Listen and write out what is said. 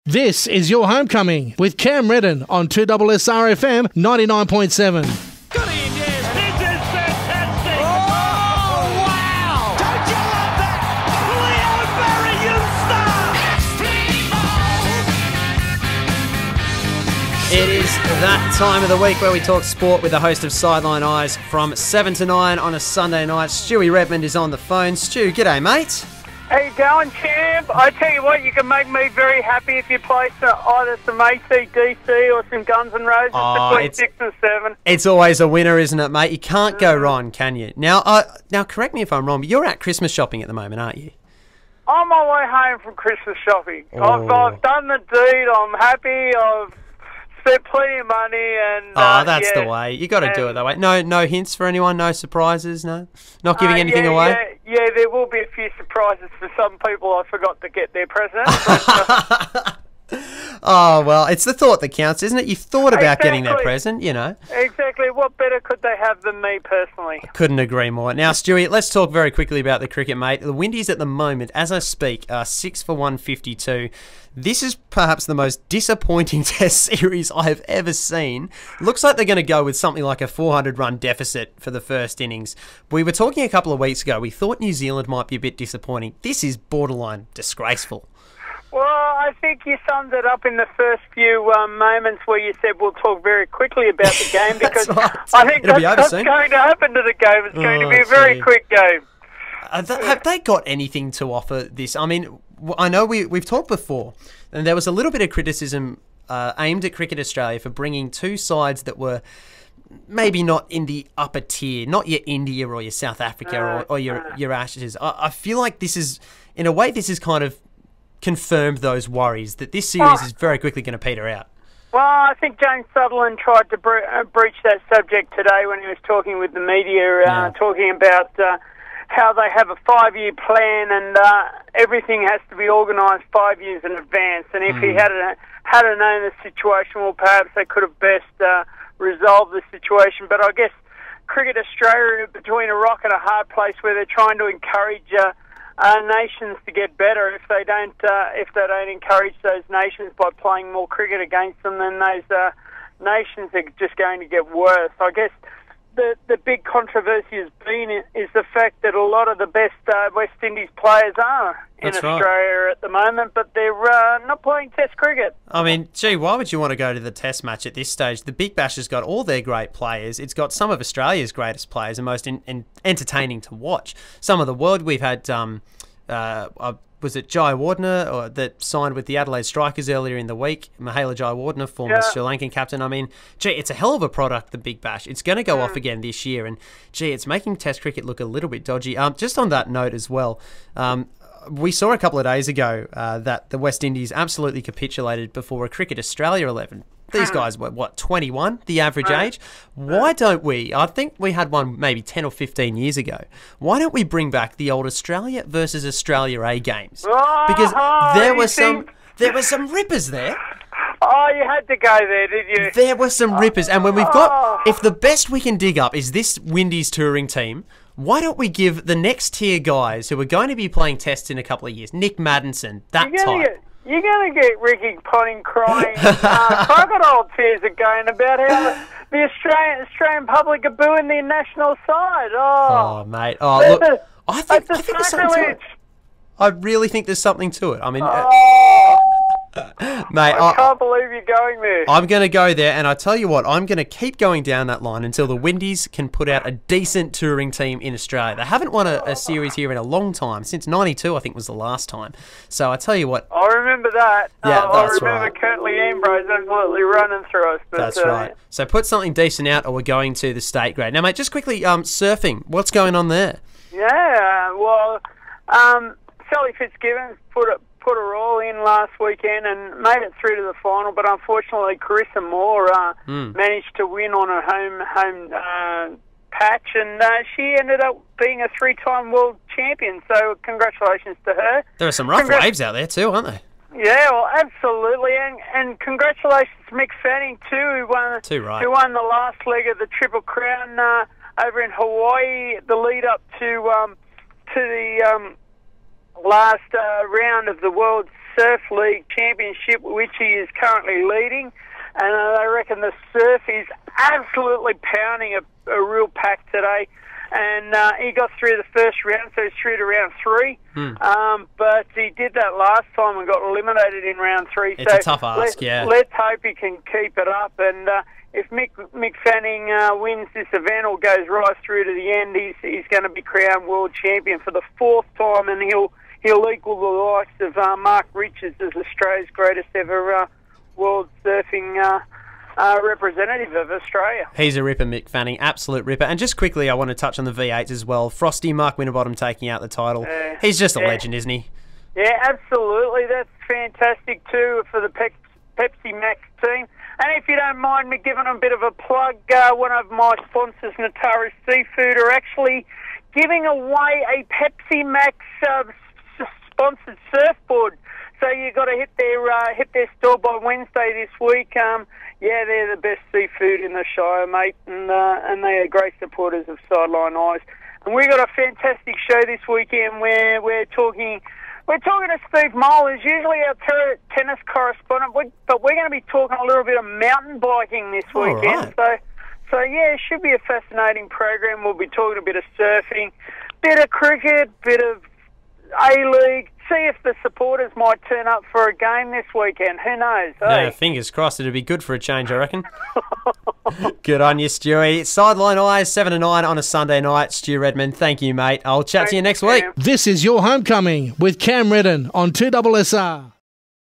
This is Your Homecoming with Cam Reddin on 2SSRFM 99.7. Good evening. This is fantastic. Oh, wow. Don't you love that? Leo Barry, you star. It is that time of the week where we talk sport with the host of Sideline Eyes from 7 to 9 on a Sunday night. Stewie Redman is on the phone. Stu, g'day, mate. How you going, champ? I tell you what, you can make me very happy if you play either some AC/DC or some Guns N' Roses between 6 and 7. It's always a winner, isn't it, mate? You can't go wrong, can you? Now, correct me if I'm wrong, but you're out Christmas shopping at the moment, aren't you? On my way home from Christmas shopping. Oh. I've done the deed. I'm happy. I've spent plenty of money. And that's the way. You got to do it that way. No hints for anyone? No surprises? No? Not giving anything away? Yeah, there will be a few surprises for some people. I forgot to get their present. Oh, well, it's the thought that counts, isn't it? You thought about getting their present, you know. Exactly. What better could they have than me personally? Couldn't agree more. Now, Stewie, let's talk very quickly about the cricket, mate. The Windies at the moment, as I speak, are 6 for 152. This is perhaps the most disappointing Test series I have ever seen. Looks like they're going to go with something like a 400-run deficit for the first innings. We were talking a couple of weeks ago. We thought New Zealand might be a bit disappointing. This is borderline disgraceful. Well, I think you summed it up in the first few moments where you said we'll talk very quickly about the game because right. I think that's going to happen to the game. It's going to be a very quick game. Have they got anything to offer this? I mean, I know we've talked before, and there was a little bit of criticism aimed at Cricket Australia for bringing two sides that were maybe not in the upper tier, not your India or your South Africa or your Ashes. I feel like this is, in a way, this is kind of confirmed those worries that this series is very quickly going to peter out. Well, I think James Sutherland tried to breach that subject today when he was talking with the media, talking about how they have a 5-year plan and everything has to be organised 5 years in advance. And if he had known the situation, well, perhaps they could have best resolved the situation. But I guess Cricket Australia are between a rock and a hard place where they're trying to encourage nations to get better. If they don't encourage those nations by playing more cricket against them, then those nations are just going to get worse. I guess the big controversy has been is the fact that a lot of the best West Indies players are in Australia at the moment, but they're not playing Test cricket. I mean, gee, why would you want to go to the Test match at this stage? The Big Bash has got all their great players. It's got some of Australia's greatest players and most entertaining to watch. Some of the world we've had. Was it Jayawardene that signed with the Adelaide Strikers earlier in the week? Mahela Jayawardene, former Sri Lankan captain. I mean, gee, it's a hell of a product, the Big Bash. It's going to go off again this year, and gee, it's making Test cricket look a little bit dodgy. Just on that note as well, we saw a couple of days ago that the West Indies absolutely capitulated before a Cricket Australia 11. These guys were, 21, the average age? Why don't we, I think we had one maybe 10 or 15 years ago, why don't we bring back the old Australia versus Australia A games? Because there were some rippers there. Oh, you had to go there, did you? There were some rippers, and when we've got, if the best we can dig up is this Windies touring team, why don't we give the next tier guys who are going to be playing Tests in a couple of years, Nick Maddinson, that type. You're going to get Ricky Ponting crying crocodile tears again about how the Australian public are booing their national side. Oh mate. Oh, look, I think there's something to it. I really think there's something to it. I mean... mate, I can't believe you're going there. I'm going to go there, and I tell you what, I'm going to keep going down that line until the Windies can put out a decent touring team in Australia. They haven't won a series here in a long time. Since 92, I think, was the last time. So I tell you what... I remember that. Yeah, that's I remember Curtly Ambrose absolutely running through us. But, that's right. So put something decent out, or we're going to the state grade. Now, mate, just quickly, surfing. What's going on there? Yeah, well, Sally Fitzgibbons put her all in last weekend and made it through to the final, but unfortunately Carissa Moore managed to win on her home patch, and she ended up being a 3-time world champion, so congratulations to her. There are some rough waves out there too, aren't there? Yeah, well, absolutely, and congratulations to Mick Fanning too, who won the last leg of the Triple Crown over in Hawaii, the lead up to the last round of the World Surf League Championship, which he is currently leading. And I reckon the surf is absolutely pounding a real pack today. And he got through the first round, so he's through to round 3. But he did that last time and got eliminated in round 3. It's a tough ask, Let's hope he can keep it up. And if Mick Fanning wins this event or goes right through to the end, he's going to be crowned world champion for the 4th time, and he'll equal the likes of Mark Richards as Australia's greatest ever world surfing representative of Australia. He's a ripper, Mick Fanning, absolute ripper. And just quickly, I want to touch on the V8s as well. Frosty, Mark Winterbottom taking out the title. He's just a legend, isn't he? Yeah, absolutely. That's fantastic too for the Pepsi Max team. And if you don't mind me giving them a bit of a plug, one of my sponsors, Natara Seafood, are actually giving away a Pepsi Max sponsored surfboard. So you've got to hit their store by Wednesday this week. They're the best seafood in the Shire, mate, and they are great supporters of Sideline Eyes. And we've got a fantastic show this weekend where we're talking to Steve Mole, who's usually our tennis correspondent, but we're going to be talking a little bit of mountain biking this weekend. Right. So it should be a fascinating program. We'll be talking a bit of surfing, bit of cricket, bit of A-League. See if the supporters might turn up for a game this weekend. Who knows? Yeah, fingers crossed. It'd be good for a change, I reckon. Good on you, Stewie. It's Sideline Eyes, 7 to 9 on a Sunday night. Stu Redman, thank you, mate. I'll chat to you next week. This is your homecoming with Cam Reddin on 2SSR.